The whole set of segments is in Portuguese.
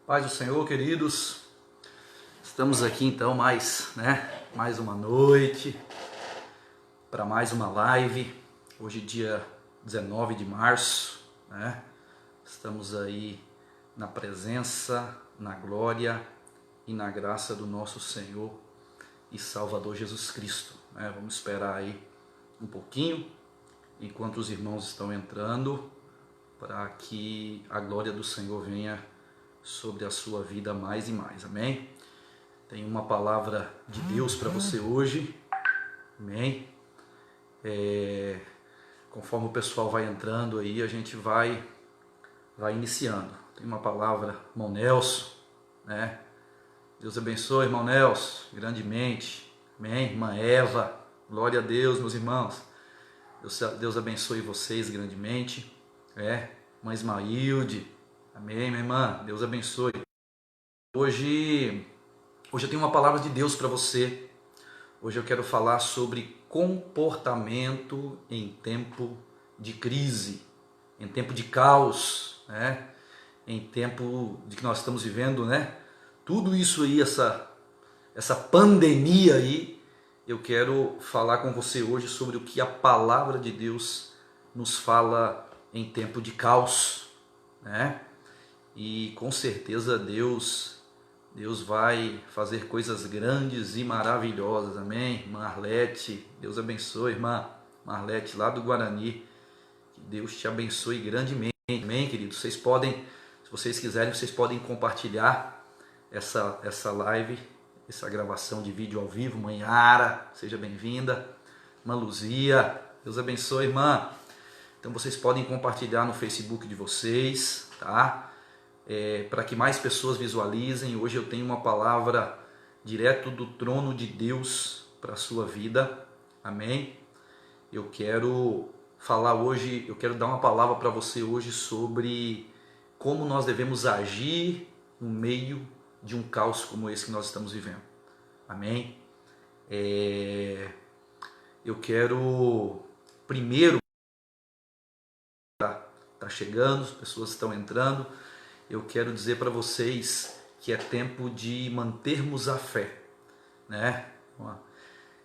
Paz do Senhor, queridos. Estamos aqui então mais uma noite para mais uma live. Hoje dia 19 de março, Estamos aí na presença, na glória e na graça do nosso Senhor e Salvador Jesus Cristo, Vamos esperar aí um pouquinho enquanto os irmãos estão entrando para que a glória do Senhor venha sobre a sua vida mais e mais, amém? Tem uma palavra de Deus para você hoje, amém? Conforme o pessoal vai entrando aí, a gente vai iniciando. Tem uma palavra, irmão Nelson, Deus abençoe, irmão Nelson, grandemente, amém? Irmã Eva, glória a Deus, meus irmãos. Deus abençoe vocês grandemente, Irmã Ismailde, amém, minha irmã, Deus abençoe. Hoje eu tenho uma palavra de Deus para você. Hoje eu quero falar sobre comportamento em tempo de crise, em tempo de caos, em tempo de que nós estamos vivendo, Tudo isso aí, essa pandemia aí, eu quero falar com você hoje sobre o que a palavra de Deus nos fala em tempo de caos, E com certeza Deus vai fazer coisas grandes e maravilhosas, amém? Irmã Arlete, Deus abençoe, irmã Arlete lá do Guarani, que Deus te abençoe grandemente, amém, queridos? Vocês podem, se vocês quiserem, vocês podem compartilhar essa live, essa gravação de vídeo ao vivo. Mãe Ara, seja bem-vinda. Irmã Luzia, Deus abençoe, irmã. Então vocês podem compartilhar no Facebook de vocês, tá? Para que mais pessoas visualizem. Hoje eu tenho uma palavra direto do trono de Deus para a sua vida, amém? Eu quero dar uma palavra para você hoje sobre como nós devemos agir no meio de um caos como esse que nós estamos vivendo, amém? Eu quero primeiro, tá chegando, as pessoas estão entrando. Eu quero dizer para vocês que é tempo de mantermos a fé,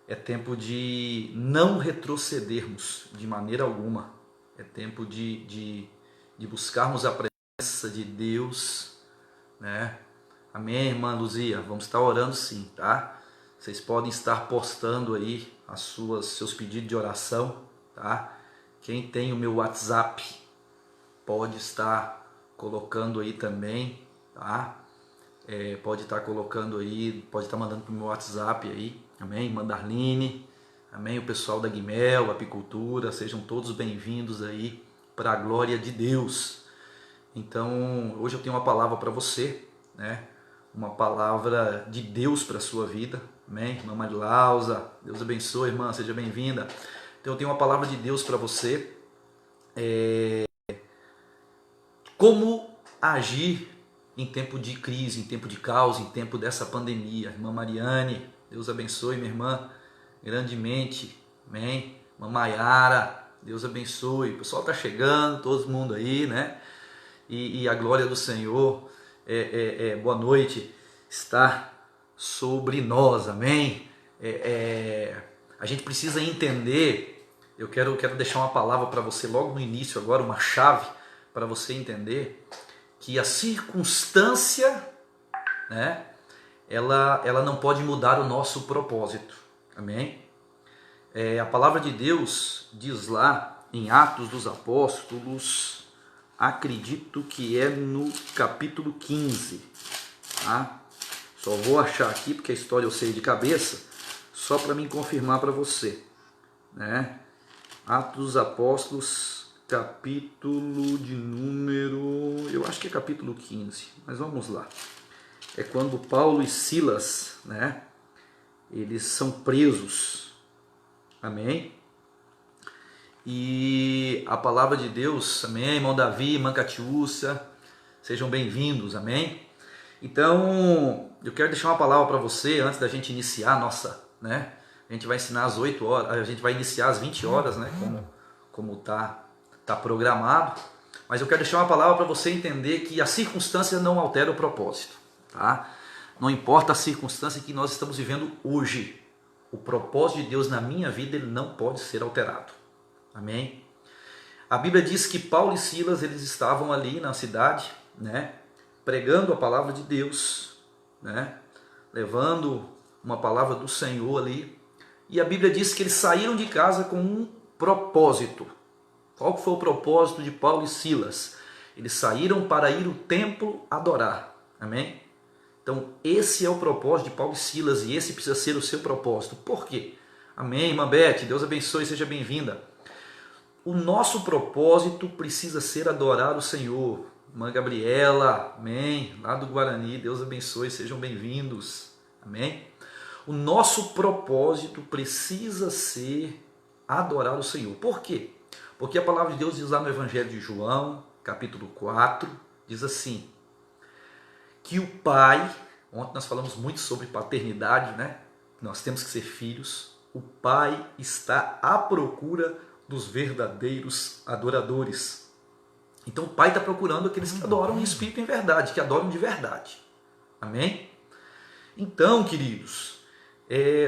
É tempo de não retrocedermos de maneira alguma. É tempo de buscarmos a presença de Deus, Amém, irmã Luzia? Vamos estar orando sim, tá? Vocês podem estar postando aí seus pedidos de oração, tá? Quem tem o meu WhatsApp pode estar colocando aí também, tá? Pode estar colocando aí, pode estar mandando para o meu WhatsApp aí, amém? Irmã Darline, amém? O pessoal da Guimel, Apicultura, sejam todos bem-vindos aí para a glória de Deus. Então, hoje eu tenho uma palavra para você, Uma palavra de Deus para a sua vida, amém? Irmã Marilausa, Deus abençoe, irmã, seja bem-vinda. Então, eu tenho uma palavra de Deus para você. Como agir em tempo de crise, em tempo de caos, em tempo dessa pandemia. Irmã Mariane, Deus abençoe, minha irmã, grandemente, amém? Irmã Maiara, Deus abençoe. O pessoal está chegando, todo mundo aí, E a glória do Senhor, boa noite, está sobre nós, amém? A gente precisa entender, eu quero deixar uma palavra para você logo no início agora, uma chave, para você entender que a circunstância, ela não pode mudar o nosso propósito, amém? A palavra de Deus diz lá em Atos dos Apóstolos, acredito que é no capítulo 15, tá? Só vou achar aqui porque a história eu sei de cabeça, só para me confirmar para você, Atos dos Apóstolos, capítulo de número, eu acho que é capítulo 15, mas vamos lá. É quando Paulo e Silas, eles são presos, amém? E a palavra de Deus, amém? Irmão Davi, irmã Catiúcia, sejam bem-vindos, amém? Então, eu quero deixar uma palavra para você antes da gente iniciar a nossa, A gente vai ensinar às 8 horas, a gente vai iniciar às 20 horas, como tá programado, Mas eu quero deixar uma palavra para você entender que a circunstância não altera o propósito, tá? Não importa a circunstância que nós estamos vivendo hoje, o propósito de Deus na minha vida, ele não pode ser alterado. Amém? A Bíblia diz que Paulo e Silas, eles estavam ali na cidade, né, pregando a palavra de Deus, né, levando uma palavra do Senhor ali. E a Bíblia diz que eles saíram de casa com um propósito. Qual foi o propósito de Paulo e Silas? Eles saíram para ir ao templo adorar. Amém? Então, esse é o propósito de Paulo e Silas, e esse precisa ser o seu propósito. Por quê? Amém, irmã Beth, Deus abençoe, seja bem-vinda. O nosso propósito precisa ser adorar o Senhor. Irmã Gabriela, amém, lá do Guarani, Deus abençoe, sejam bem-vindos. Amém? O nosso propósito precisa ser adorar o Senhor. Por quê? Porque a palavra de Deus diz lá no Evangelho de João, capítulo 4, diz assim, que o Pai, ontem nós falamos muito sobre paternidade, né? Nós temos que ser filhos. O Pai está à procura dos verdadeiros adoradores. Então o Pai está procurando aqueles que adoram em espírito e em verdade, que adoram de verdade. Amém? Então, queridos,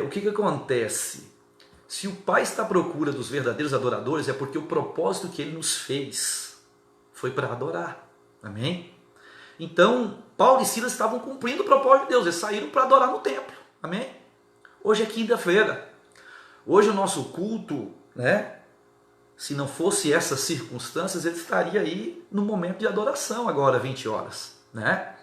o que acontece? Se o Pai está à procura dos verdadeiros adoradores, é porque o propósito que Ele nos fez foi para adorar. Amém? Então, Paulo e Silas estavam cumprindo o propósito de Deus. Eles saíram para adorar no templo. Amém? Hoje é quinta-feira. Hoje o nosso culto, né? Se não fosse essas circunstâncias, ele estaria aí no momento de adoração agora, 20 horas. Né?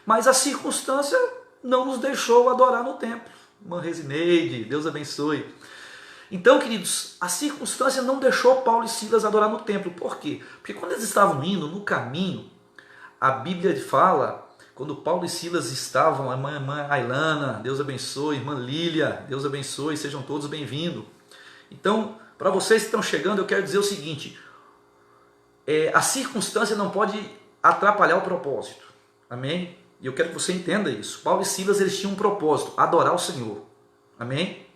Mas a circunstância não nos deixou adorar no templo. Irmã Resineide, Deus abençoe. Então, queridos, a circunstância não deixou Paulo e Silas adorar no templo. Por quê? Porque quando eles estavam indo no caminho, a Bíblia fala, quando Paulo e Silas estavam, a irmã Ailana, Deus abençoe, irmã Lília, Deus abençoe, sejam todos bem-vindos. Então, para vocês que estão chegando, eu quero dizer o seguinte, a circunstância não pode atrapalhar o propósito. Amém? E eu quero que você entenda isso. Paulo e Silas, eles tinham um propósito, adorar o Senhor. Amém?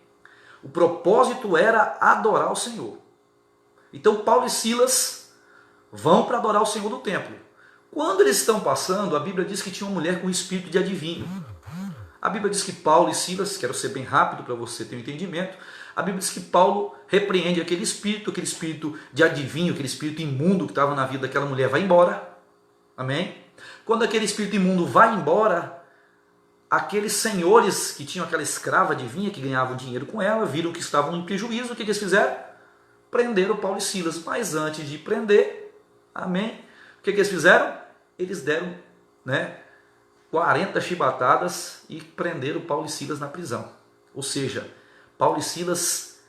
O propósito era adorar o Senhor. Então Paulo e Silas vão para adorar o Senhor no templo. Quando eles estão passando, a Bíblia diz que tinha uma mulher com espírito de adivinho. A Bíblia diz que Paulo e Silas, quero ser bem rápido para você ter um entendimento, a Bíblia diz que Paulo repreende aquele espírito de adivinho, aquele espírito imundo que estava na vida daquela mulher, vai embora. Amém? Quando aquele espírito imundo vai embora, aqueles senhores que tinham aquela escrava adivinha, que ganhavam dinheiro com ela, viram que estavam em prejuízo, o que eles fizeram? Prenderam Paulo e Silas. Mas antes de prender, amém? O que eles fizeram? Eles deram, 40 chibatadas e prenderam Paulo e Silas na prisão. Ou seja, Paulo e Silas,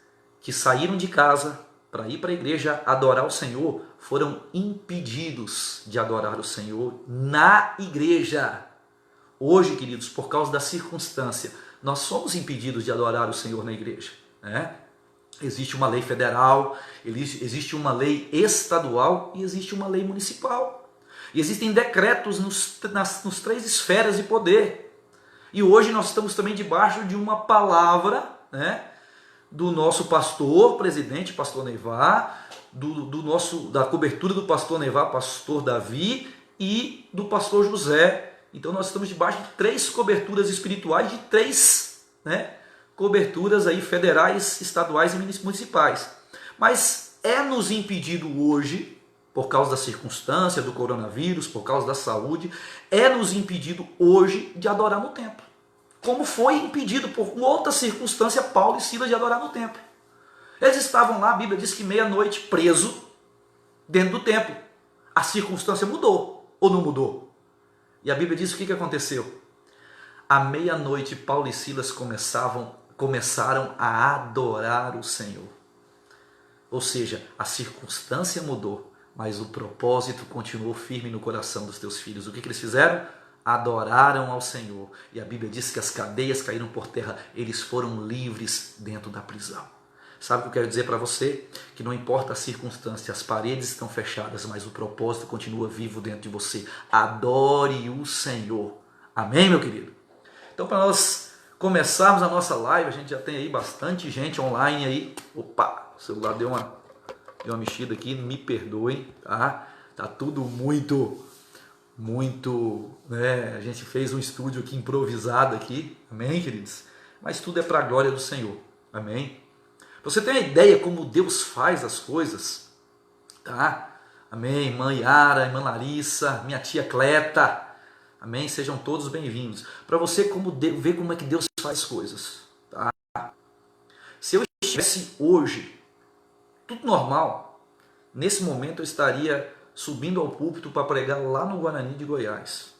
que saíram de casa para ir para a igreja adorar o Senhor, foram impedidos de adorar o Senhor na igreja. Hoje, queridos, por causa da circunstância, nós somos impedidos de adorar o Senhor na igreja. Né? Existe uma lei federal, existe uma lei estadual e existe uma lei municipal. E existem decretos nos 3 esferas de poder. E hoje nós estamos também debaixo de uma palavra, do nosso pastor, presidente, pastor Neivar, da cobertura do pastor Neivar, pastor Davi, e do pastor José. Então nós estamos debaixo de 3 coberturas espirituais, de 3 coberturas aí federais, estaduais e municipais. Mas é nos impedido hoje, por causa da circunstância do coronavírus, por causa da saúde, é nos impedido hoje de adorar no templo. Como foi impedido por outra circunstância Paulo e Silas de adorar no templo. Eles estavam lá, a Bíblia diz que meia-noite preso dentro do templo. A circunstância mudou ou não mudou? E a Bíblia diz o que aconteceu. À meia-noite Paulo e Silas começaram a adorar o Senhor. Ou seja, a circunstância mudou, mas o propósito continuou firme no coração dos teus filhos. O que eles fizeram? Adoraram ao Senhor. E a Bíblia diz que as cadeias caíram por terra. Eles foram livres dentro da prisão. Sabe o que eu quero dizer para você? Que não importa a circunstância, as paredes estão fechadas, mas o propósito continua vivo dentro de você. Adore o Senhor. Amém, meu querido? Então, para nós começarmos a nossa live, a gente já tem aí bastante gente online aí. Opa, o celular deu uma mexida aqui, me perdoem, tá? Tá tudo muito, né? A gente fez um estúdio aqui improvisado aqui, amém, queridos? Mas tudo é para a glória do Senhor, amém? Você tem a ideia como Deus faz as coisas, tá? Amém, irmã Yara, irmã Larissa, minha tia Cleta, amém? Sejam todos bem-vindos. Para você ver como é que Deus faz as coisas, tá? Se eu estivesse hoje, tudo normal, nesse momento eu estaria subindo ao púlpito para pregar lá no Guarani de Goiás.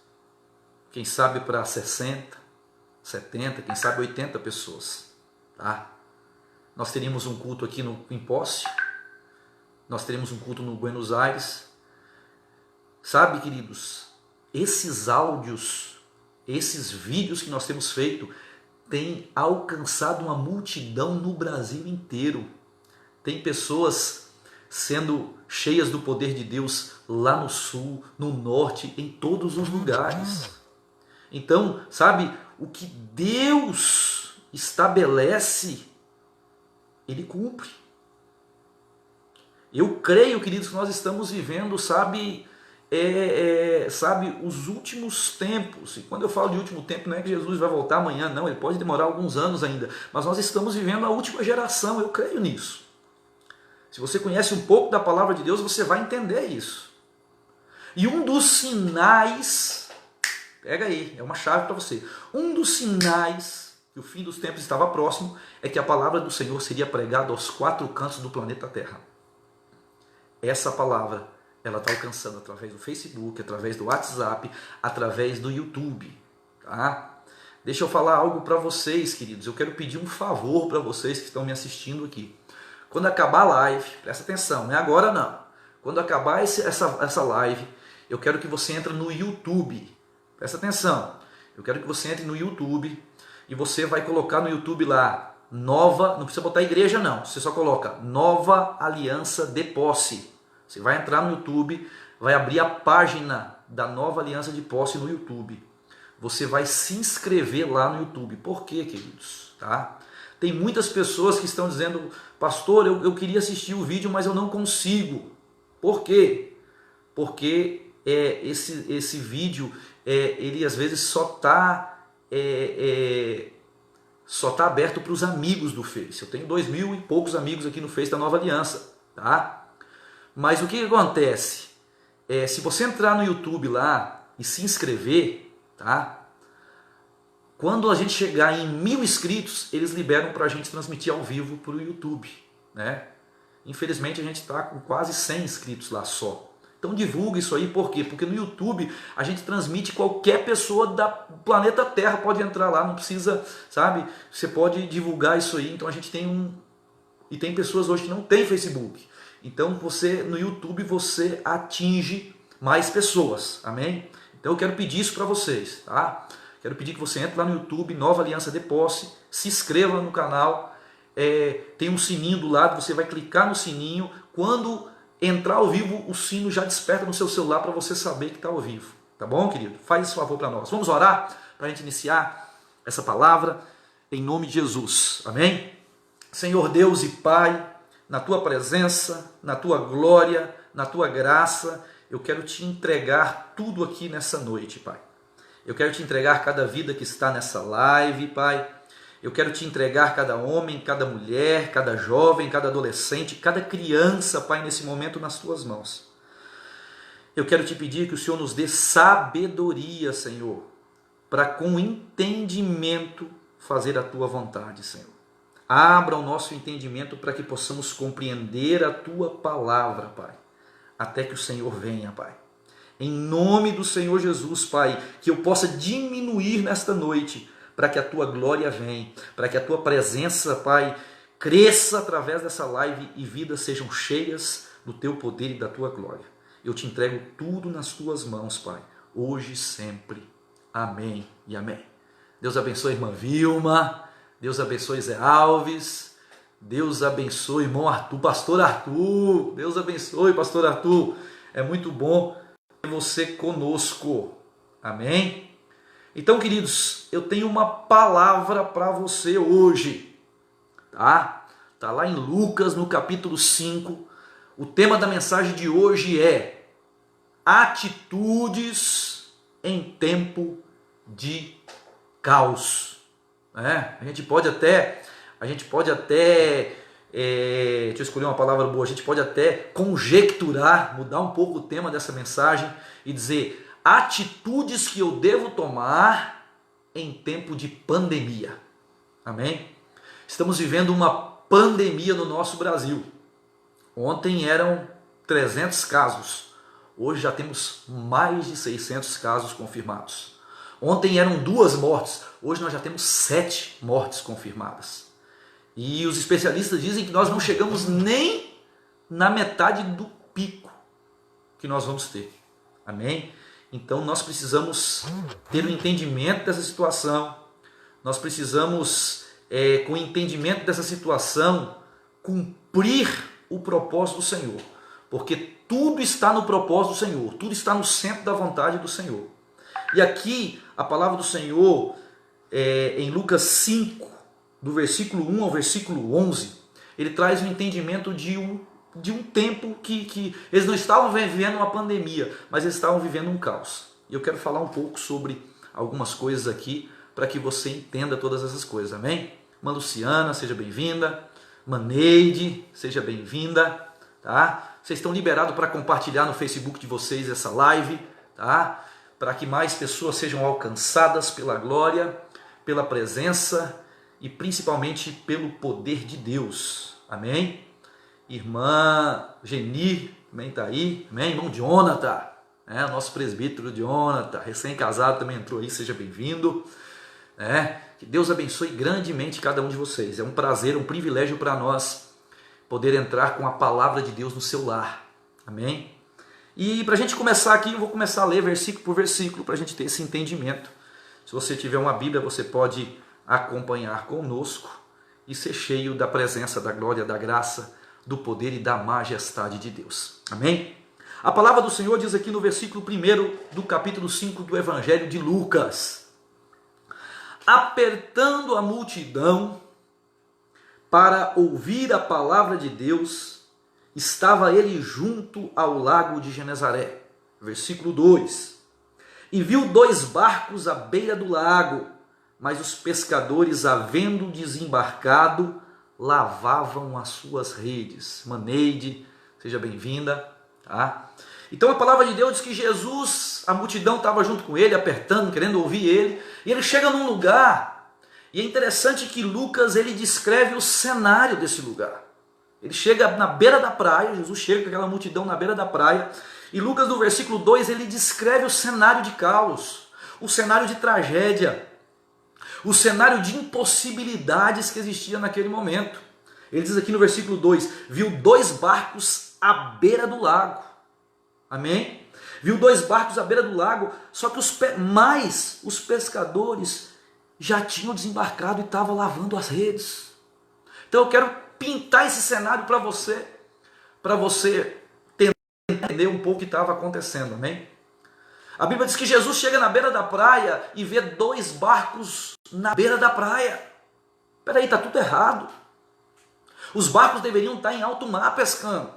Quem sabe para 60, 70, quem sabe 80 pessoas, tá? Nós teríamos um culto aqui em Posse, nós teríamos um culto no Buenos Aires. Sabe, queridos, esses áudios, esses vídeos que nós temos feito, têm alcançado uma multidão no Brasil inteiro. Tem pessoas sendo cheias do poder de Deus lá no sul, no norte, em todos os lugares. Então, sabe, o que Deus estabelece, Ele cumpre. Eu creio, queridos, que nós estamos vivendo, sabe, os últimos tempos. E quando eu falo de último tempo, não é que Jesus vai voltar amanhã, não, Ele pode demorar alguns anos ainda. Mas nós estamos vivendo a última geração, eu creio nisso. Se você conhece um pouco da palavra de Deus, você vai entender isso. E um dos sinais, pega aí, é uma chave para você. Um dos sinais que o fim dos tempos estava próximo é que a palavra do Senhor seria pregada aos 4 cantos do planeta Terra. Essa palavra, ela está alcançando através do Facebook, através do WhatsApp, através do YouTube. Tá? Deixa eu falar algo para vocês, queridos. Eu quero pedir um favor para vocês que estão me assistindo aqui. Quando acabar a live, presta atenção, não é agora não. Quando acabar essa live, eu quero que você entre no YouTube. Presta atenção. Eu quero que você entre no YouTube e você vai colocar no YouTube lá, não precisa botar igreja não, você só coloca Nova Aliança de Posse. Você vai entrar no YouTube, vai abrir a página da Nova Aliança de Posse no YouTube. Você vai se inscrever lá no YouTube. Por quê, queridos? Tá? Tem muitas pessoas que estão dizendo, pastor, eu queria assistir o vídeo, mas eu não consigo. Por quê? Porque esse vídeo, ele às vezes só está aberto para os amigos do Face. Eu tenho 2.000 e poucos amigos aqui no Face da Nova Aliança. Tá? Mas o que acontece? Se você entrar no YouTube lá e se inscrever, tá? Quando a gente chegar em 1.000 inscritos, eles liberam para a gente transmitir ao vivo para o YouTube, né? Infelizmente a gente está com quase 100 inscritos lá só. Então divulga isso aí, por quê? Porque no YouTube a gente transmite, qualquer pessoa do planeta Terra pode entrar lá, não precisa, sabe? Você pode divulgar isso aí. Então a gente tem e tem pessoas hoje que não tem Facebook. Então você, no YouTube, você atinge mais pessoas, amém? Então eu quero pedir isso para vocês, tá? Quero pedir que você entre lá no YouTube, Nova Aliança de Posse, se inscreva no canal, tem um sininho do lado, você vai clicar no sininho, quando entrar ao vivo, o sino já desperta no seu celular para você saber que está ao vivo, tá bom, querido? Faz esse favor para nós. Vamos orar para a gente iniciar essa palavra, em nome de Jesus, amém? Senhor Deus e Pai, na Tua presença, na Tua glória, na Tua graça, eu quero Te entregar tudo aqui nessa noite, Pai. Eu quero Te entregar cada vida que está nessa live, Pai. Eu quero Te entregar cada homem, cada mulher, cada jovem, cada adolescente, cada criança, Pai, nesse momento nas Tuas mãos. Eu quero Te pedir que o Senhor nos dê sabedoria, Senhor, para com entendimento fazer a Tua vontade, Senhor. Abra o nosso entendimento para que possamos compreender a Tua palavra, Pai, até que o Senhor venha, Pai. Em nome do Senhor Jesus, Pai, que eu possa diminuir nesta noite, para que a Tua glória venha, para que a Tua presença, Pai, cresça através dessa live e vidas sejam cheias do Teu poder e da Tua glória. Eu Te entrego tudo nas Tuas mãos, Pai, hoje e sempre. Amém e amém. Deus abençoe a irmã Vilma, Deus abençoe Zé Alves, Deus abençoe irmão Arthur, pastor Arthur, Deus abençoe pastor Arthur, é muito bom ter você conosco, amém? Então, queridos, eu tenho uma palavra para você hoje, tá? Tá lá em Lucas, no capítulo 5, o tema da mensagem de hoje é atitudes em tempo de caos. A gente pode até, deixa eu escolher uma palavra boa, a gente pode até conjecturar, mudar um pouco o tema dessa mensagem e dizer atitudes que eu devo tomar em tempo de pandemia. Amém? Estamos vivendo uma pandemia no nosso Brasil. Ontem eram 300 casos, hoje já temos mais de 600 casos confirmados. Ontem eram 2 mortes, hoje nós já temos 7 mortes confirmadas. E os especialistas dizem que nós não chegamos nem na metade do pico que nós vamos ter. Amém? Então nós precisamos ter um entendimento dessa situação, nós precisamos, com o entendimento dessa situação, cumprir o propósito do Senhor, porque tudo está no propósito do Senhor, tudo está no centro da vontade do Senhor. E aqui a palavra do Senhor, em Lucas 5, do versículo 1 ao versículo 11, ele traz um entendimento de um tempo que eles não estavam vivendo uma pandemia, mas eles estavam vivendo um caos. E eu quero falar um pouco sobre algumas coisas aqui, para que você entenda todas essas coisas, amém? Irmã Luciana, seja bem-vinda. Maneide, seja bem-vinda, tá? Vocês estão liberados para compartilhar no Facebook de vocês essa live, tá? Para que mais pessoas sejam alcançadas pela glória, pela presença e principalmente pelo poder de Deus, amém? Irmã Geni, também está aí, amém? Irmão Jonathan, nosso presbítero Jonathan, recém-casado, também entrou aí, seja bem-vindo. Que Deus abençoe grandemente cada um de vocês. É um prazer, um privilégio para nós poder entrar com a palavra de Deus no seu lar. Amém? E para a gente começar aqui, eu vou começar a ler versículo por versículo para a gente ter esse entendimento. Se você tiver uma Bíblia, você pode acompanhar conosco e ser cheio da presença, da glória, da graça, do poder e da majestade de Deus. Amém? A palavra do Senhor diz aqui no versículo 1 do capítulo 5 do Evangelho de Lucas: apertando a multidão para ouvir a palavra de Deus, estava ele junto ao lago de Genezaré. Versículo 2. E viu 2 barcos à beira do lago, mas os pescadores, havendo desembarcado, lavavam as suas redes. Maneide, seja bem-vinda. Tá? Então a palavra de Deus diz que Jesus, a multidão estava junto com ele, apertando, querendo ouvir ele, e ele chega num lugar, e é interessante que Lucas ele descreve o cenário desse lugar. Ele chega na beira da praia, Jesus chega com aquela multidão na beira da praia, e Lucas no versículo 2 ele descreve o cenário de caos, o cenário de tragédia, o cenário de impossibilidades que existia naquele momento. Ele diz aqui no versículo 2, viu 2 barcos à beira do lago. Amém? Viu 2 barcos à beira do lago, só que os pescadores já tinham desembarcado e estavam lavando as redes. Então eu quero pintar esse cenário para você tentar entender um pouco o que estava acontecendo, amém? A Bíblia diz que Jesus chega na beira da praia e vê 2 barcos na beira da praia. Espera aí, está tudo errado. Os barcos deveriam estar em alto mar pescando,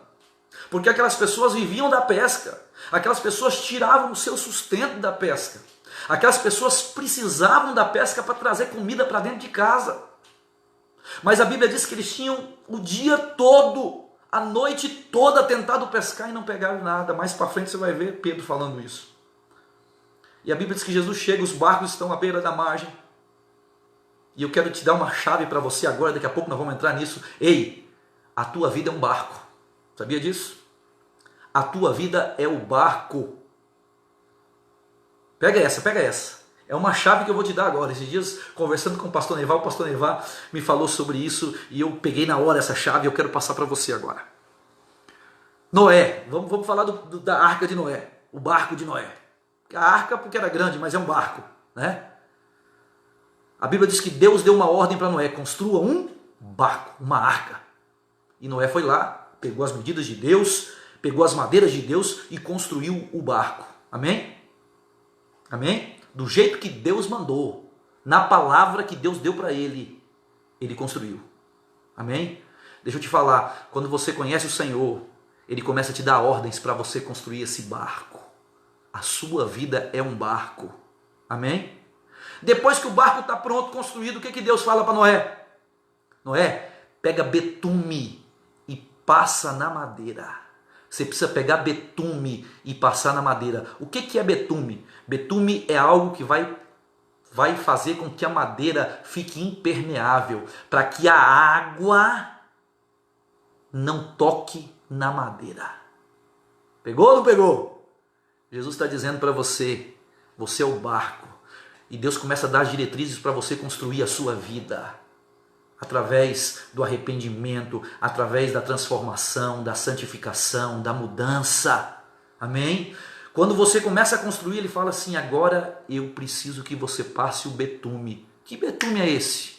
porque aquelas pessoas viviam da pesca, aquelas pessoas tiravam o seu sustento da pesca, aquelas pessoas precisavam da pesca para trazer comida para dentro de casa. Mas a Bíblia diz que eles tinham o dia todo, a noite toda tentado pescar e não pegaram nada. Mais para frente você vai ver Pedro falando isso. E a Bíblia diz que Jesus chega, os barcos estão à beira da margem. E eu quero te dar uma chave para você agora, daqui a pouco nós vamos entrar nisso. Ei, a tua vida é um barco. Sabia disso? A tua vida é o barco. Pega essa. É uma chave que eu vou te dar agora. Esses dias, conversando com o pastor Neivar me falou sobre isso e eu peguei na hora essa chave e eu quero passar para você agora. Noé, vamos falar da arca de Noé, o barco de Noé. A arca porque era grande, mas é um barco, né? A Bíblia diz que Deus deu uma ordem para Noé: construa um barco, uma arca. E Noé foi lá, pegou as medidas de Deus, pegou as madeiras de Deus e construiu o barco. Amém? Amém? Do jeito que Deus mandou, na palavra que Deus deu para ele, ele construiu. Amém? Deixa eu te falar, quando você conhece o Senhor, ele começa a te dar ordens para você construir esse barco. A sua vida é um barco. Amém? Depois que o barco está pronto, construído, o que Deus fala para Noé? Noé, pega betume e passa na madeira. Você precisa pegar betume e passar na madeira. O que é betume? Betume é algo que vai fazer com que a madeira fique impermeável, para que a água não toque na madeira. Pegou ou não pegou? Jesus está dizendo para você, você é o barco. E Deus começa a dar as diretrizes para você construir a sua vida. Através do arrependimento, através da transformação, da santificação, da mudança. Amém? Quando você começa a construir, ele fala assim, agora eu preciso que você passe o betume. Que betume é esse?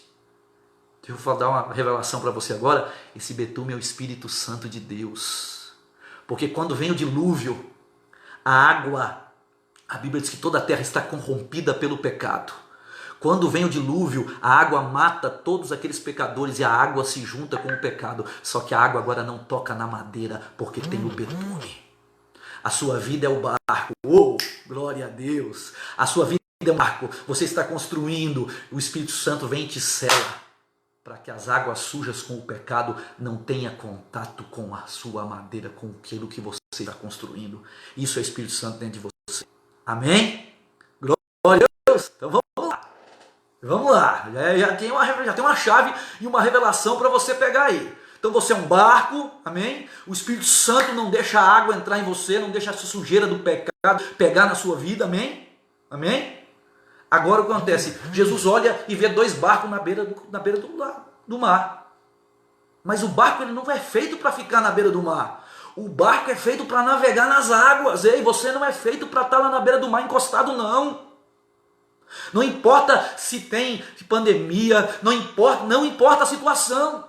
Eu vou dar uma revelação para você agora. Esse betume é o Espírito Santo de Deus. Porque quando vem o dilúvio, a água, a Bíblia diz que toda a terra está corrompida pelo pecado. Quando vem o dilúvio, a água mata todos aqueles pecadores e a água se junta com o pecado. Só que a água agora não toca na madeira, porque tem o betume. A sua vida é o barco. Oh, glória a Deus. A sua vida é o barco. Você está construindo. O Espírito Santo vem e te sela, para que as águas sujas com o pecado não tenham contato com a sua madeira, com aquilo que você está construindo. Isso é o Espírito Santo dentro de você. Amém? Glória a Deus. Então vamos lá. Vamos lá. Já tem uma chave e uma revelação para você pegar aí. Então você é um barco, amém? O Espírito Santo não deixa a água entrar em você, não deixa a sujeira do pecado pegar na sua vida, amém? Amém? Agora o que acontece? Jesus olha e vê dois barcos na beira do mar. Mas o barco ele não é feito para ficar na beira do mar. O barco é feito para navegar nas águas. Ei, você não é feito para estar lá na beira do mar encostado, não. Não importa se tem pandemia, não importa a situação.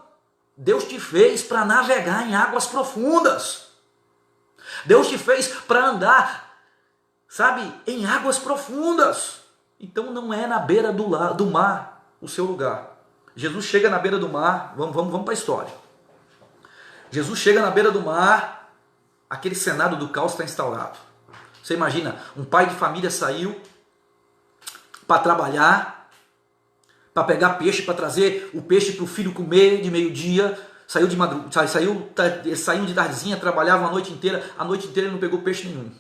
Deus te fez para navegar em águas profundas. Deus te fez para andar, sabe, em águas profundas. Então não é na beira do mar o seu lugar. Jesus chega na beira do mar, vamos para a história. Jesus chega na beira do mar, aquele cenário do caos está instaurado. Você imagina, um pai de família saiu para trabalhar, para pegar peixe, para trazer o peixe para o filho comer de meio-dia, saiu de tardezinha, trabalhava a noite inteira ele não pegou peixe nenhum.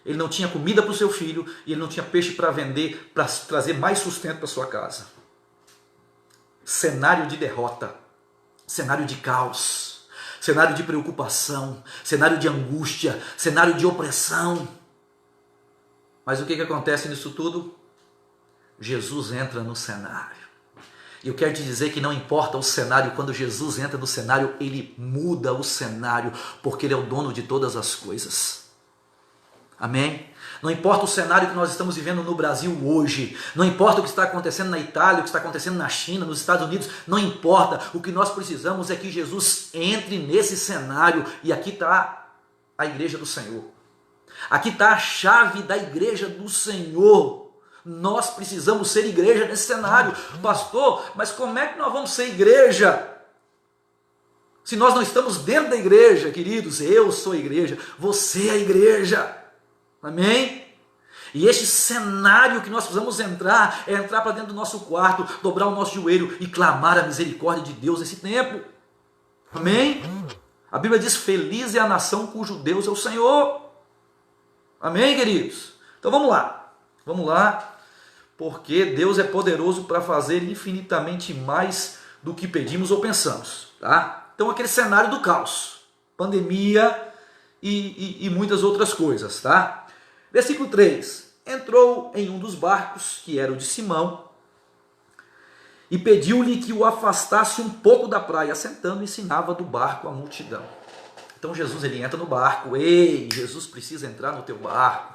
Ele não tinha comida para o seu filho e ele não tinha peixe para vender, para trazer mais sustento para sua casa. Cenário de derrota, cenário de caos, cenário de preocupação, cenário de angústia, cenário de opressão. Mas o que acontece nisso tudo? Jesus entra no cenário. E eu quero te dizer que não importa o cenário, quando Jesus entra no cenário, ele muda o cenário, porque ele é o dono de todas as coisas. Amém? Não importa o cenário que nós estamos vivendo no Brasil hoje, não importa o que está acontecendo na Itália, o que está acontecendo na China, nos Estados Unidos, não importa, o que nós precisamos é que Jesus entre nesse cenário, e aqui está a igreja do Senhor. Aqui está a chave da igreja do Senhor. Nós precisamos ser igreja nesse cenário. Pastor, mas como é que nós vamos ser igreja se nós não estamos dentro da igreja? Queridos, eu sou a igreja, você é a igreja. Amém? E este cenário que nós precisamos entrar é entrar para dentro do nosso quarto, dobrar o nosso joelho e clamar a misericórdia de Deus nesse tempo. Amém? A Bíblia diz, feliz é a nação cujo Deus é o Senhor. Amém, queridos? Então vamos lá, porque Deus é poderoso para fazer infinitamente mais do que pedimos ou pensamos, tá? Então aquele cenário do caos, pandemia e muitas outras coisas, tá? Versículo 3, entrou em um dos barcos, que era o de Simão, e pediu-lhe que o afastasse um pouco da praia, sentando, ensinava do barco a multidão. Então Jesus ele entra no barco. Ei, Jesus precisa entrar no teu barco,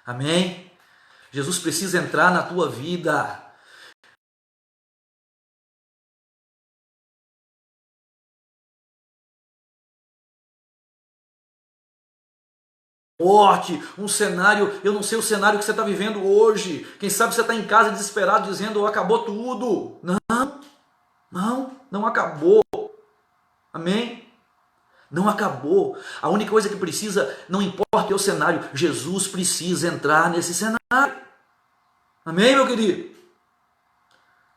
amém? Jesus precisa entrar na tua vida. Morte, um cenário, eu não sei o cenário que você está vivendo hoje. Quem sabe você está em casa desesperado dizendo, acabou tudo. Não acabou. Amém? Não acabou. A única coisa que precisa, não importa o cenário, Jesus precisa entrar nesse cenário. Amém, meu querido?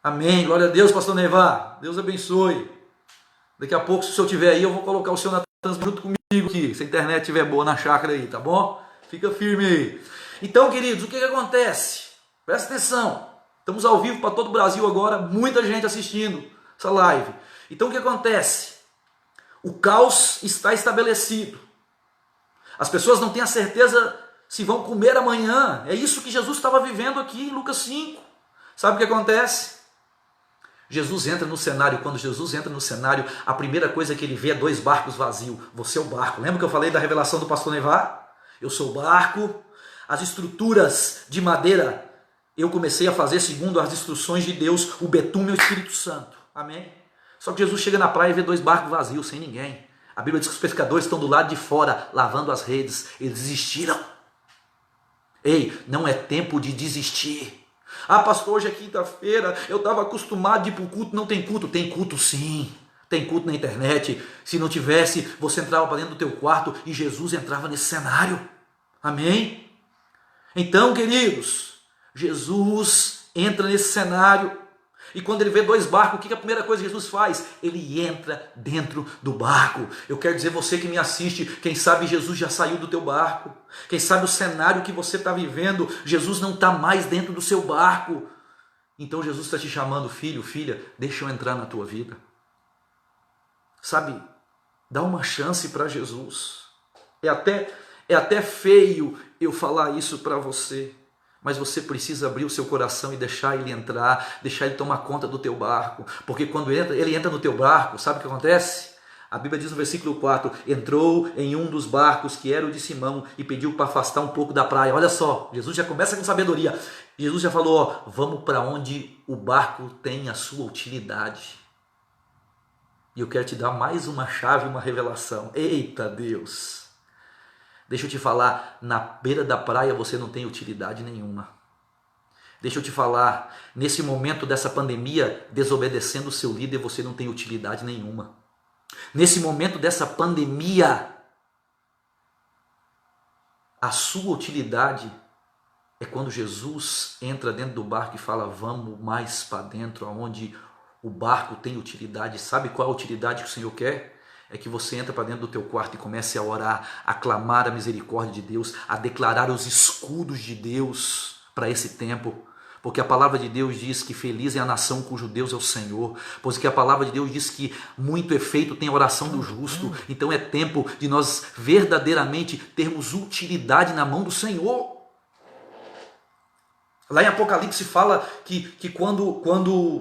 Amém. Glória a Deus, pastor Neivar. Deus abençoe. Daqui a pouco, se o senhor estiver aí, eu vou colocar o senhor na transmissão junto comigo aqui. Se a internet estiver boa na chácara aí, tá bom? Fica firme aí. Então, queridos, o que acontece? Presta atenção. Estamos ao vivo para todo o Brasil agora, muita gente assistindo essa live. Então, o que acontece? O caos está estabelecido. As pessoas não têm a certeza se vão comer amanhã. É isso que Jesus estava vivendo aqui em Lucas 5. Sabe o que acontece? Jesus entra no cenário. Quando Jesus entra no cenário, a primeira coisa que ele vê é 2 barcos vazios. Você é o barco. Lembra que eu falei da revelação do pastor Neivar? Eu sou o barco. As estruturas de madeira eu comecei a fazer segundo as instruções de Deus, o betume e o Espírito Santo. Amém? Só que Jesus chega na praia e vê 2 barcos vazios, sem ninguém. A Bíblia diz que os pescadores estão do lado de fora, lavando as redes. Eles desistiram. Ei, não é tempo de desistir. Ah, pastor, hoje é quinta-feira, eu estava acostumado de ir para o culto. Não tem culto? Tem culto sim. Tem culto na internet. Se não tivesse, você entrava para dentro do teu quarto e Jesus entrava nesse cenário. Amém? Então, queridos, Jesus entra nesse cenário. E quando ele vê 2 barcos, o que a primeira coisa que Jesus faz? Ele entra dentro do barco. Eu quero dizer, você que me assiste, quem sabe Jesus já saiu do teu barco. Quem sabe o cenário que você está vivendo, Jesus não está mais dentro do seu barco. Então Jesus está te chamando, filho, filha, deixa eu entrar na tua vida. Sabe, dá uma chance para Jesus. É até feio eu falar isso para você. Mas você precisa abrir o seu coração e deixar ele entrar, deixar ele tomar conta do teu barco. Porque quando ele entra no teu barco, sabe o que acontece? A Bíblia diz no versículo 4, entrou em um dos barcos que era o de Simão e pediu para afastar um pouco da praia. Olha só, Jesus já começa com sabedoria. Jesus já falou, ó, vamos para onde o barco tem a sua utilidade. E eu quero te dar mais uma chave, uma revelação. Eita Deus! Deixa eu te falar, na beira da praia você não tem utilidade nenhuma. Deixa eu te falar, nesse momento dessa pandemia, desobedecendo o seu líder, você não tem utilidade nenhuma. Nesse momento dessa pandemia, a sua utilidade é quando Jesus entra dentro do barco e fala, vamos mais para dentro, aonde o barco tem utilidade. Sabe qual é a utilidade que o Senhor quer? É que você entra para dentro do teu quarto e comece a orar, a clamar a misericórdia de Deus, a declarar os escudos de Deus para esse tempo. Porque a palavra de Deus diz que feliz é a nação cujo Deus é o Senhor. Porque a palavra de Deus diz que muito efeito tem a oração do justo. Então é tempo de nós verdadeiramente termos utilidade na mão do Senhor. Lá em Apocalipse fala que quando,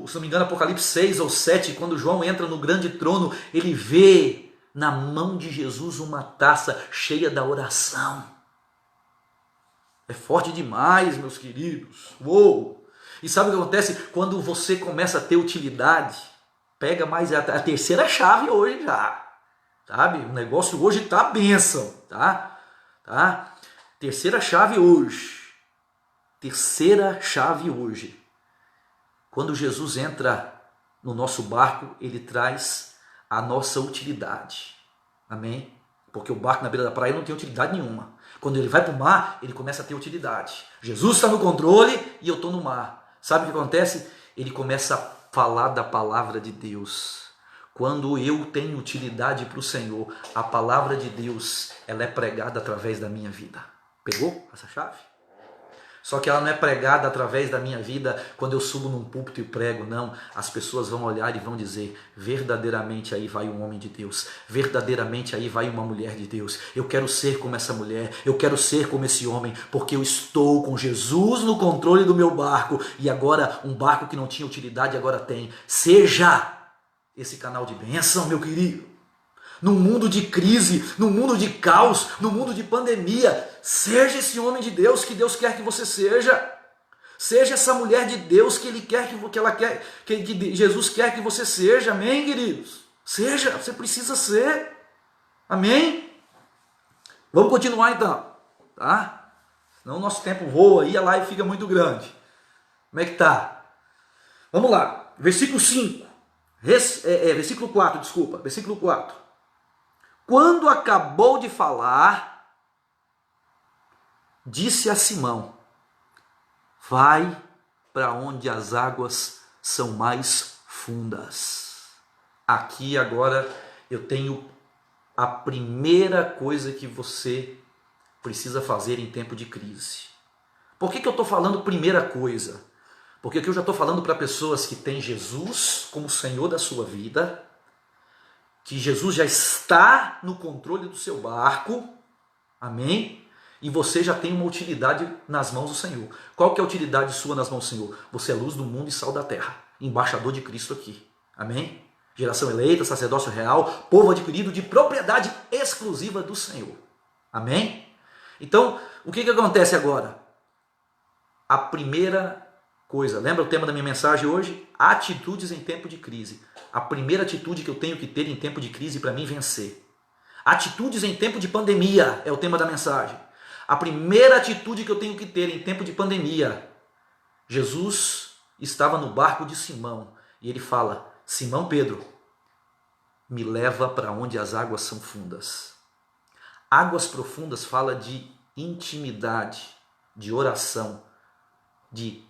se não me engano, Apocalipse 6 ou 7, quando João entra no grande trono, ele vê na mão de Jesus uma taça cheia da oração. É forte demais, meus queridos. Uou! E sabe o que acontece? Quando você começa a ter utilidade, pega mais a terceira chave hoje já. Sabe? O negócio hoje está bênção. Tá? Terceira chave hoje. Terceira chave hoje. Quando Jesus entra no nosso barco, ele traz a nossa utilidade. Amém? Porque o barco na beira da praia não tem utilidade nenhuma. Quando ele vai para o mar, ele começa a ter utilidade. Jesus está no controle e eu estou no mar. Sabe o que acontece? Ele começa a falar da palavra de Deus. Quando eu tenho utilidade para o Senhor, a palavra de Deus, ela é pregada através da minha vida. Pegou essa chave? Só que ela não é pregada através da minha vida quando eu subo num púlpito e prego, não. As pessoas vão olhar e vão dizer, verdadeiramente aí vai um homem de Deus, verdadeiramente aí vai uma mulher de Deus. Eu quero ser como essa mulher, eu quero ser como esse homem, porque eu estou com Jesus no controle do meu barco. E agora, um barco que não tinha utilidade, agora tem. Seja esse canal de bênção, meu querido. No mundo de crise, no mundo de caos, no mundo de pandemia, seja esse homem de Deus que Deus quer que você seja. Seja essa mulher de Deus que que Jesus quer que você seja. Amém, queridos? Seja, você precisa ser. Amém? Vamos continuar então, tá? Senão o nosso tempo voa e a live fica muito grande. Como é que tá? Vamos lá, versículo 5. Versículo 4, desculpa. Versículo 4. quando acabou de falar, disse a Simão: vai para onde as águas são mais fundas. Aqui agora eu tenho a primeira coisa que você precisa fazer em tempo de crise. Por que eu estou falando primeira coisa? Porque aqui eu já estou falando para pessoas que têm Jesus como Senhor da sua vida, que Jesus já está no controle do seu barco, amém? E você já tem uma utilidade nas mãos do Senhor. Qual que é a utilidade sua nas mãos do Senhor? Você é luz do mundo e sal da terra, embaixador de Cristo aqui, amém? Geração eleita, sacerdócio real, povo adquirido de propriedade exclusiva do Senhor, amém? Então, o que acontece agora? A primeira coisa, lembra o tema da minha mensagem hoje? Atitudes em tempo de crise. A primeira atitude que eu tenho que ter em tempo de crise para mim vencer. Atitudes em tempo de pandemia é o tema da mensagem. A primeira atitude que eu tenho que ter em tempo de pandemia. Jesus estava no barco de Simão e ele fala: Simão Pedro, me leva para onde as águas são fundas. Águas profundas fala de intimidade, de oração, de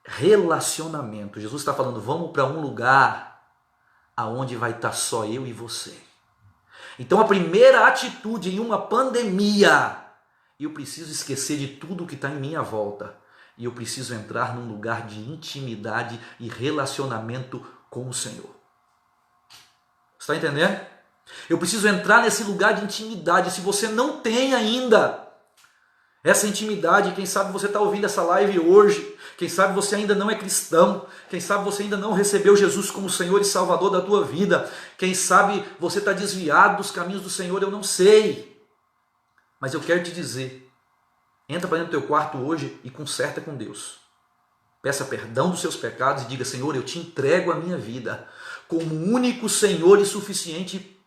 relacionamento. Jesus está falando: vamos para um lugar aonde vai estar só eu e você. Então a primeira atitude em uma pandemia, eu preciso esquecer de tudo que está em minha volta e eu preciso entrar num lugar de intimidade e relacionamento com o Senhor. Está entendendo? Eu preciso entrar nesse lugar de intimidade. Se você não tem ainda essa intimidade, quem sabe você está ouvindo essa live hoje, quem sabe você ainda não é cristão, quem sabe você ainda não recebeu Jesus como Senhor e Salvador da tua vida, quem sabe você está desviado dos caminhos do Senhor, eu não sei. Mas eu quero te dizer, entra para dentro do teu quarto hoje e conserta com Deus. Peça perdão dos seus pecados e diga: Senhor, eu te entrego a minha vida como único Senhor e suficiente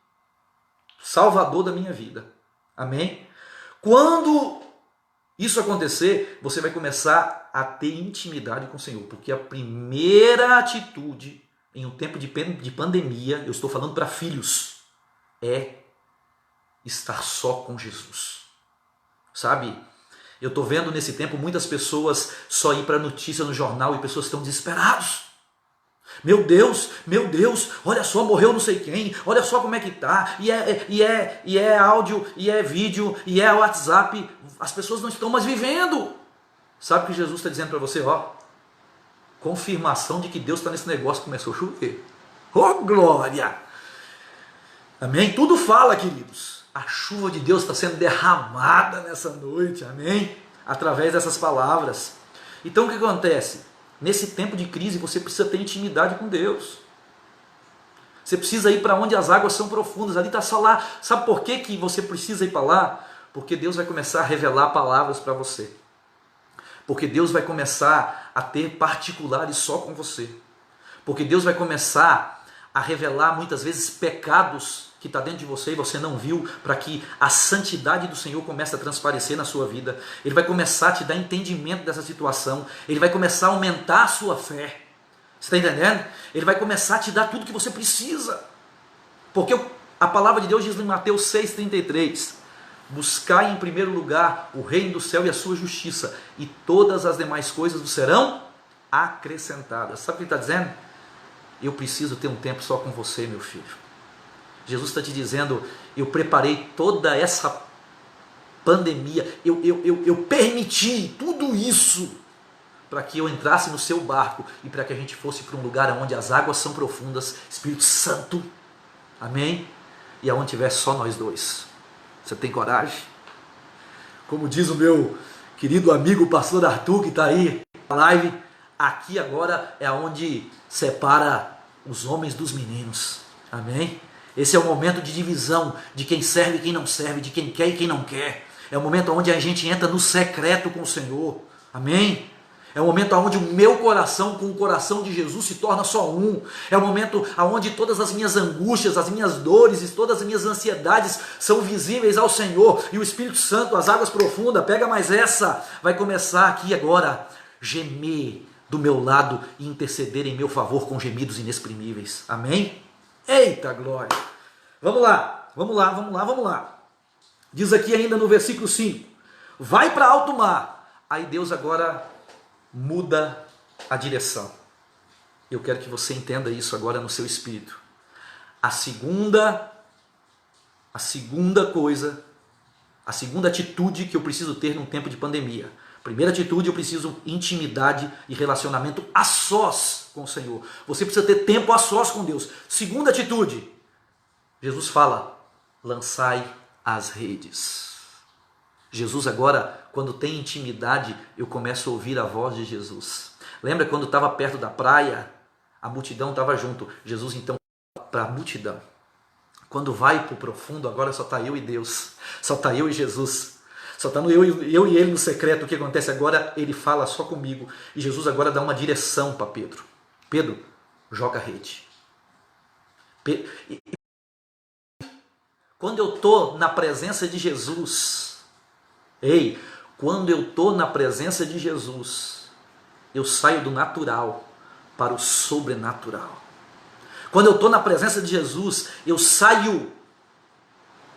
Salvador da minha vida. Amém? Quando isso acontecer, você vai começar a ter intimidade com o Senhor, porque a primeira atitude em um tempo de pandemia, eu estou falando para filhos, é estar só com Jesus. Sabe, eu estou vendo nesse tempo muitas pessoas só ir para a notícia no jornal e pessoas estão desesperadas. Meu Deus, olha só, morreu não sei quem, olha só como é que tá, e é áudio, e é vídeo, e é WhatsApp, as pessoas não estão mais vivendo. Sabe o que Jesus está dizendo para você? Confirmação de que Deus está nesse negócio, começou a chover. Oh, glória! Amém? Tudo fala, queridos. A chuva de Deus está sendo derramada nessa noite, amém? Através dessas palavras. Então o que acontece? Nesse tempo de crise você precisa ter intimidade com Deus. Você precisa ir para onde as águas são profundas. Ali está só lá. Sabe por que você precisa ir para lá? Porque Deus vai começar a revelar palavras para você. Porque Deus vai começar a ter particulares só com você. Porque Deus vai começar a revelar muitas vezes pecados que está dentro de você e você não viu, para que a santidade do Senhor comece a transparecer na sua vida. Ele vai começar a te dar entendimento dessa situação. Ele vai começar a aumentar a sua fé. Você está entendendo? Ele vai começar a te dar tudo que você precisa. Porque a palavra de Deus diz em Mateus 6,33: buscai em primeiro lugar o reino do céu e a sua justiça, e todas as demais coisas vos serão acrescentadas. Sabe o que ele está dizendo? Eu preciso ter um tempo só com você, meu filho. Jesus está te dizendo: eu preparei toda essa pandemia, eu permiti tudo isso para que eu entrasse no seu barco e para que a gente fosse para um lugar onde as águas são profundas, Espírito Santo, amém? E aonde tiver só nós dois. Você tem coragem? Como diz o meu querido amigo pastor Arthur, que está aí na live, aqui agora é onde separa os homens dos meninos, amém? Esse é o momento de divisão de quem serve e quem não serve, de quem quer e quem não quer. É o momento onde a gente entra no secreto com o Senhor, amém? É o momento onde o meu coração com o coração de Jesus se torna só um. É o momento onde todas as minhas angústias, as minhas dores e todas as minhas ansiedades são visíveis ao Senhor. E o Espírito Santo, as águas profundas, pega mais essa, vai começar aqui agora, gemer do meu lado e interceder em meu favor com gemidos inexprimíveis. Amém? Eita glória! Vamos lá! vamos lá. Diz aqui ainda no versículo 5, vai para alto mar. Aí Deus agora muda a direção. Eu quero que você entenda isso agora no seu espírito. A segunda atitude que eu preciso ter num tempo de pandemia. Primeira atitude, eu preciso intimidade e relacionamento a sós com o Senhor. Você precisa ter tempo a sós com Deus. Segunda atitude, Jesus fala, lançai as redes. Jesus agora, quando tem intimidade, eu começo a ouvir a voz de Jesus. Lembra quando estava perto da praia, a multidão estava junto. Jesus então para a multidão. Quando vai para o profundo, agora só está eu e Deus, só está eu e Jesus, só está eu e ele no secreto. O que acontece agora? Ele fala só comigo, e Jesus agora dá uma direção para Pedro. Pedro, joga a rede. Quando eu estou na presença de Jesus, quando eu estou na presença de Jesus, eu saio do natural para o sobrenatural. Quando eu estou na presença de Jesus, eu saio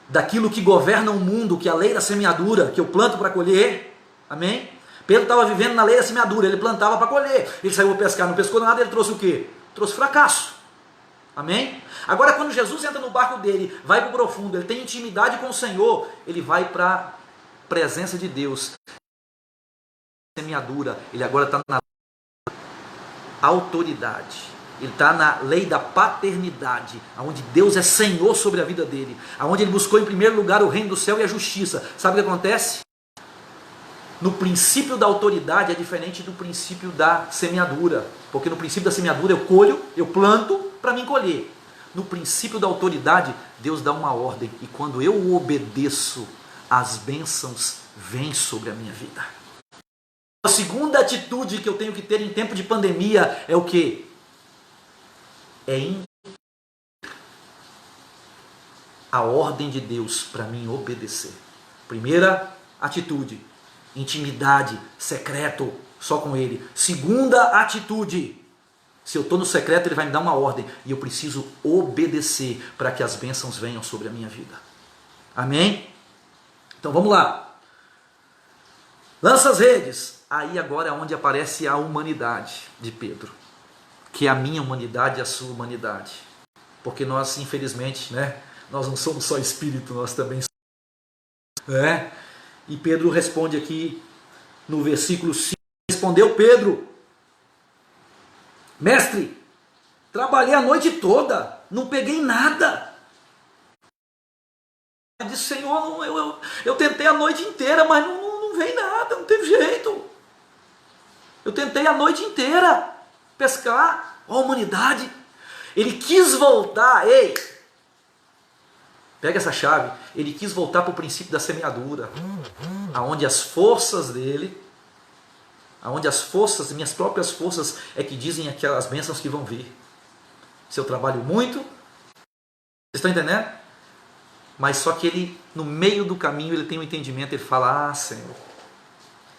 daquilo que governa o mundo, que é a lei da semeadura, que eu planto para colher. Amém? Pedro estava vivendo na lei da semeadura, ele plantava para colher. Ele saiu a pescar, não pescou nada, ele trouxe o quê? Trouxe fracasso. Amém? Agora quando Jesus entra no barco dele, vai para o profundo, ele tem intimidade com o Senhor, ele vai para a presença de Deus. Semeadura, ele agora está na autoridade. Ele está na lei da paternidade, onde Deus é Senhor sobre a vida dele, onde ele buscou em primeiro lugar o reino do céu e a justiça. Sabe o que acontece? No princípio da autoridade é diferente do princípio da semeadura, porque no princípio da semeadura eu colho, eu planto para mim colher. No princípio da autoridade, Deus dá uma ordem, e quando eu obedeço, as bênçãos vêm sobre a minha vida. A segunda atitude que eu tenho que ter em tempo de pandemia é o quê? É a ordem de Deus para mim obedecer. Primeira atitude, intimidade, secreto, só com Ele. Segunda atitude, se eu estou no secreto, Ele vai me dar uma ordem e eu preciso obedecer para que as bênçãos venham sobre a minha vida. Amém? Então vamos lá. Lança as redes. Aí agora é onde aparece a humanidade de Pedro, que é a minha humanidade e a sua humanidade. Porque nós, infelizmente, nós não somos só espírito, nós também somos. E Pedro responde aqui no versículo 5, respondeu Pedro, mestre, trabalhei a noite toda, não peguei nada. Ele disse, Senhor, eu tentei a noite inteira, mas não veio nada, não teve jeito. Eu tentei a noite inteira pescar, a humanidade. Ele quis voltar, pega essa chave, ele quis voltar para o princípio da semeadura, aonde as forças dele, minhas próprias forças é que dizem aquelas bênçãos que vão vir. Se eu trabalho muito, vocês estão entendendo? Mas só que ele, no meio do caminho, ele tem um entendimento, ele fala, Senhor,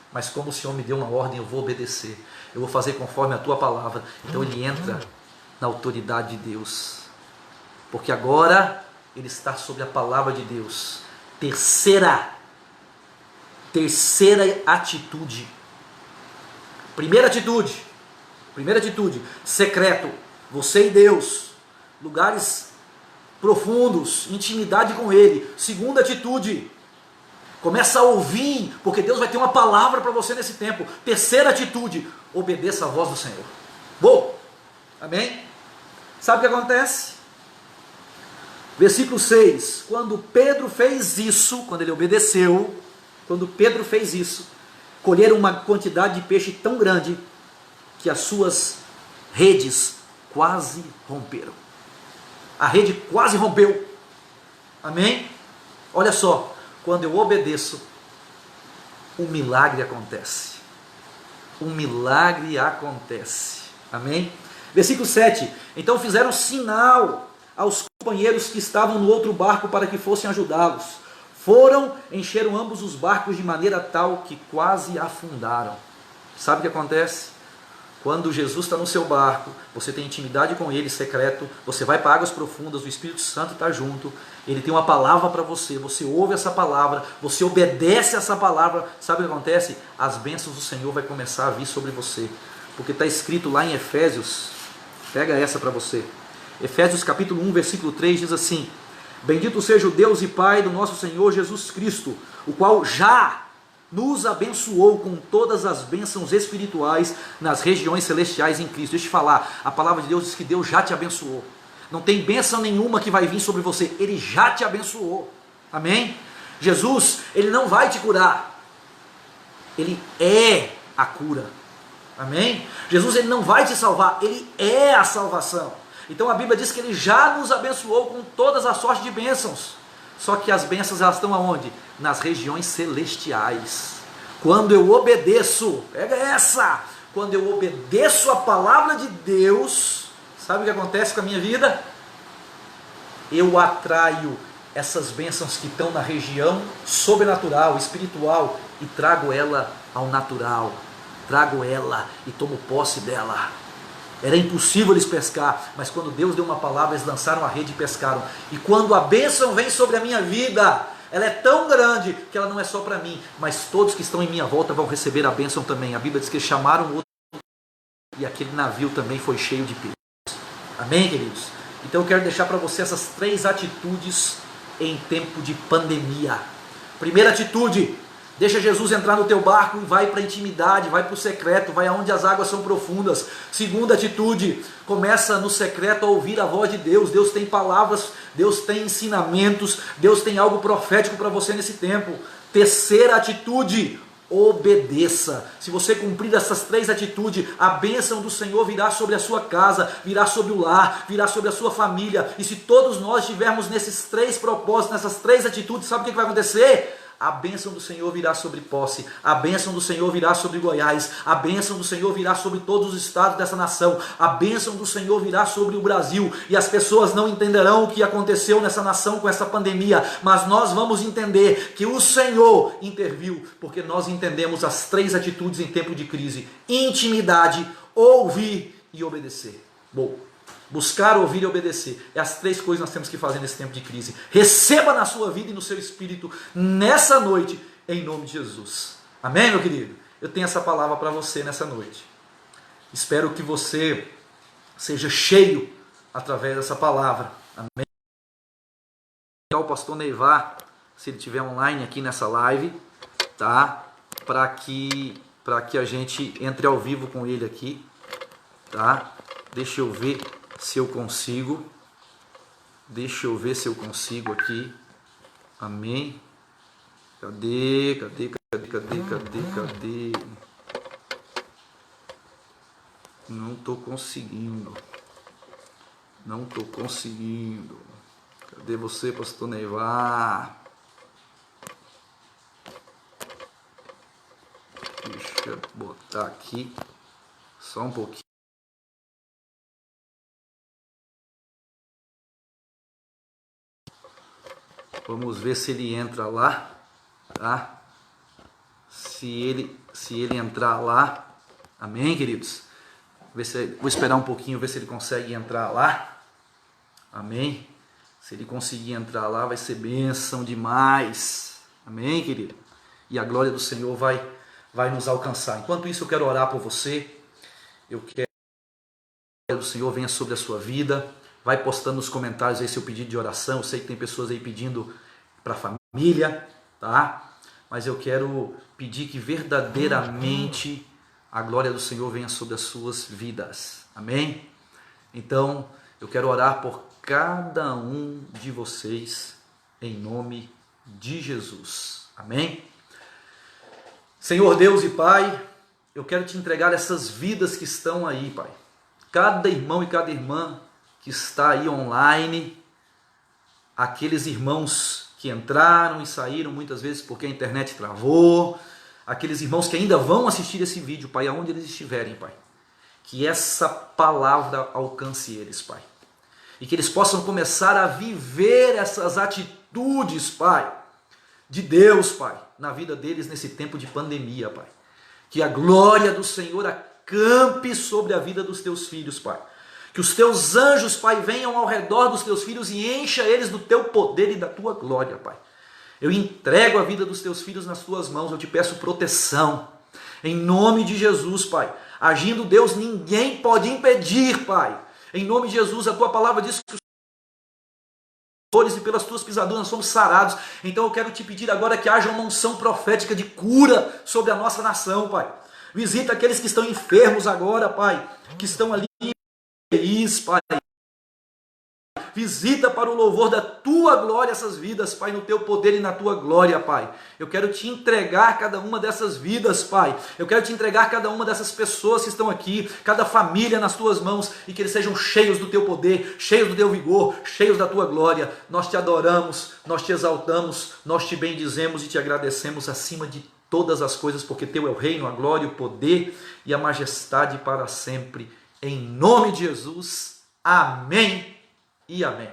mas como o Senhor me deu uma ordem, eu vou obedecer, eu vou fazer conforme a tua palavra. Então ele entra na autoridade de Deus, porque agora ele está sobre a palavra de Deus. Terceira atitude. Primeira atitude, secreto, você e Deus, lugares profundos, intimidade com Ele. Segunda atitude, começa a ouvir, porque Deus vai ter uma palavra para você nesse tempo. Terceira atitude, obedeça a voz do Senhor. Bom, amém? Sabe o que acontece? Versículo 6, quando Pedro fez isso, quando ele obedeceu, quando Pedro fez isso, colheram uma quantidade de peixe tão grande que as suas redes quase romperam. A rede quase rompeu. Amém? Olha só, quando eu obedeço, um milagre acontece. Um milagre acontece. Amém? Versículo 7, então fizeram sinal aos companheiros que estavam no outro barco para que fossem ajudá-los. Foram, encheram ambos os barcos de maneira tal que quase afundaram. Sabe o que acontece? Quando Jesus está no seu barco, você tem intimidade com Ele, secreto, você vai para águas profundas, o Espírito Santo está junto, Ele tem uma palavra para você, você ouve essa palavra, você obedece essa palavra, sabe o que acontece? As bênçãos do Senhor vai começar a vir sobre você, porque está escrito lá em Efésios, pega essa para você, Efésios capítulo 1, versículo 3 diz assim: bendito seja o Deus e Pai do nosso Senhor Jesus Cristo, o qual já nos abençoou com todas as bênçãos espirituais nas regiões celestiais em Cristo. Deixa eu te falar, a palavra de Deus diz que Deus já te abençoou. Não tem bênção nenhuma que vai vir sobre você, Ele já te abençoou. Amém? Jesus, Ele não vai te curar, Ele é a cura. Amém? Jesus, Ele não vai te salvar, Ele é a salvação. Então a Bíblia diz que Ele já nos abençoou com todas as sortes de bênçãos. Só que as bênçãos, elas estão aonde? Nas regiões celestiais. Quando eu obedeço, pega essa, quando eu obedeço a palavra de Deus, sabe o que acontece com a minha vida? Eu atraio essas bênçãos que estão na região sobrenatural, espiritual, e trago ela ao natural, trago ela e tomo posse dela. Era impossível eles pescar, mas quando Deus deu uma palavra, eles lançaram a rede e pescaram. E quando a bênção vem sobre a minha vida, ela é tão grande que ela não é só para mim, mas todos que estão em minha volta vão receber a bênção também. A Bíblia diz que chamaram o outro e aquele navio também foi cheio de peixes. Amém, queridos? Então eu quero deixar para você essas 3 atitudes em tempo de pandemia. Primeira atitude: deixa Jesus entrar no teu barco e vai para a intimidade, vai para o secreto, vai aonde as águas são profundas. Segunda atitude: começa no secreto a ouvir a voz de Deus. Deus tem palavras, Deus tem ensinamentos, Deus tem algo profético para você nesse tempo. Terceira atitude: obedeça. Se você cumprir essas 3 atitudes, a bênção do Senhor virá sobre a sua casa, virá sobre o lar, virá sobre a sua família. E se todos nós estivermos nesses 3 propósitos, nessas 3 atitudes, sabe o que vai acontecer? A bênção do Senhor virá sobre Posse, a bênção do Senhor virá sobre Goiás, a bênção do Senhor virá sobre todos os estados dessa nação, a bênção do Senhor virá sobre o Brasil, e as pessoas não entenderão o que aconteceu nessa nação com essa pandemia, mas nós vamos entender que o Senhor interviu, porque nós entendemos as 3 atitudes em tempo de crise: intimidade, ouvir e obedecer. Bom, buscar, ouvir e obedecer. É as 3 coisas que nós temos que fazer nesse tempo de crise. Receba na sua vida e no seu espírito nessa noite, em nome de Jesus. Amém, meu querido? Eu tenho essa palavra para você nessa noite. Espero que você seja cheio através dessa palavra. Amém? O pastor Neivar, se ele estiver online aqui nessa live, tá? Para que a gente entre ao vivo com ele aqui, tá? Deixa eu ver se eu consigo. Deixa eu ver se eu consigo aqui. Amém. Cadê? Não estou conseguindo. Cadê você, pastor Neivar? Deixa eu botar aqui. Só um pouquinho. Vamos ver se ele entra lá, tá? Se ele entrar lá, amém, queridos? Vou esperar um pouquinho, ver se ele consegue entrar lá, amém? Se ele conseguir entrar lá, vai ser bênção demais, amém, querido? E a glória do Senhor vai nos alcançar. Enquanto isso, eu quero orar por você. Eu quero que a glória do Senhor venha sobre a sua vida. Vai postando nos comentários aí seu pedido de oração. Eu sei que tem pessoas aí pedindo para a família, tá? Mas eu quero pedir que verdadeiramente a glória do Senhor venha sobre as suas vidas. Amém? Então, eu quero orar por cada um de vocês em nome de Jesus. Amém? Senhor Deus e Pai, eu quero te entregar essas vidas que estão aí, Pai. Cada irmão e cada irmã que está aí online, aqueles irmãos que entraram e saíram muitas vezes porque a internet travou, aqueles irmãos que ainda vão assistir esse vídeo, Pai, aonde eles estiverem, Pai, que essa palavra alcance eles, Pai, e que eles possam começar a viver essas atitudes, Pai, de Deus, Pai, na vida deles nesse tempo de pandemia, Pai, que a glória do Senhor acampe sobre a vida dos teus filhos, Pai. Que os teus anjos, Pai, venham ao redor dos teus filhos e encha eles do teu poder e da tua glória, Pai. Eu entrego a vida dos teus filhos nas tuas mãos, eu te peço proteção. Em nome de Jesus, Pai. Agindo Deus, ninguém pode impedir, Pai. Em nome de Jesus, a tua palavra diz que e pelas tuas pisaduras nós somos sarados. Então eu quero te pedir agora que haja uma unção profética de cura sobre a nossa nação, Pai. Visita aqueles que estão enfermos agora, Pai, que estão ali felizes, Pai. Visita para o louvor da tua glória essas vidas, Pai, no teu poder e na tua glória, Pai. Eu quero te entregar cada uma dessas vidas, Pai. Eu quero te entregar cada uma dessas pessoas que estão aqui, cada família nas tuas mãos, e que eles sejam cheios do teu poder, cheios do teu vigor, cheios da tua glória. Nós te adoramos, nós te exaltamos, nós te bendizemos e te agradecemos acima de todas as coisas, porque teu é o reino, a glória, o poder e a majestade para sempre. Em nome de Jesus, amém. E amém.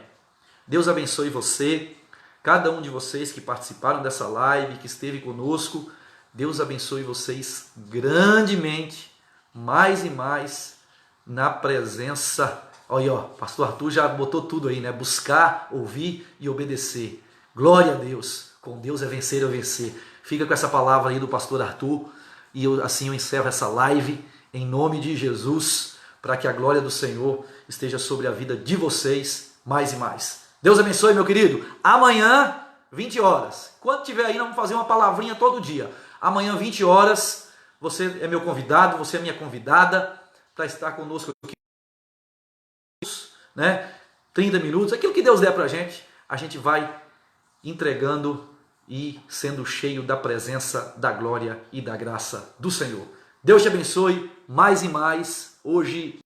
Deus abençoe você, cada um de vocês que participaram dessa live, que esteve conosco. Deus abençoe vocês grandemente, mais e mais, na presença. Olha, ó, pastor Arthur já botou tudo aí, né? Buscar, ouvir e obedecer. Glória a Deus. Com Deus é vencer ou vencer. Fica com essa palavra aí do pastor Arthur. E assim eu encerro essa live em nome de Jesus, para que a glória do Senhor esteja sobre a vida de vocês mais e mais. Deus abençoe, meu querido. Amanhã, 20 horas. Quando tiver aí, nós vamos fazer uma palavrinha todo dia. Amanhã, 20 horas, você é meu convidado, você é minha convidada para estar conosco aqui, né? 30 minutos, aquilo que Deus der para a gente vai entregando e sendo cheio da presença, da glória e da graça do Senhor. Deus te abençoe mais e mais hoje.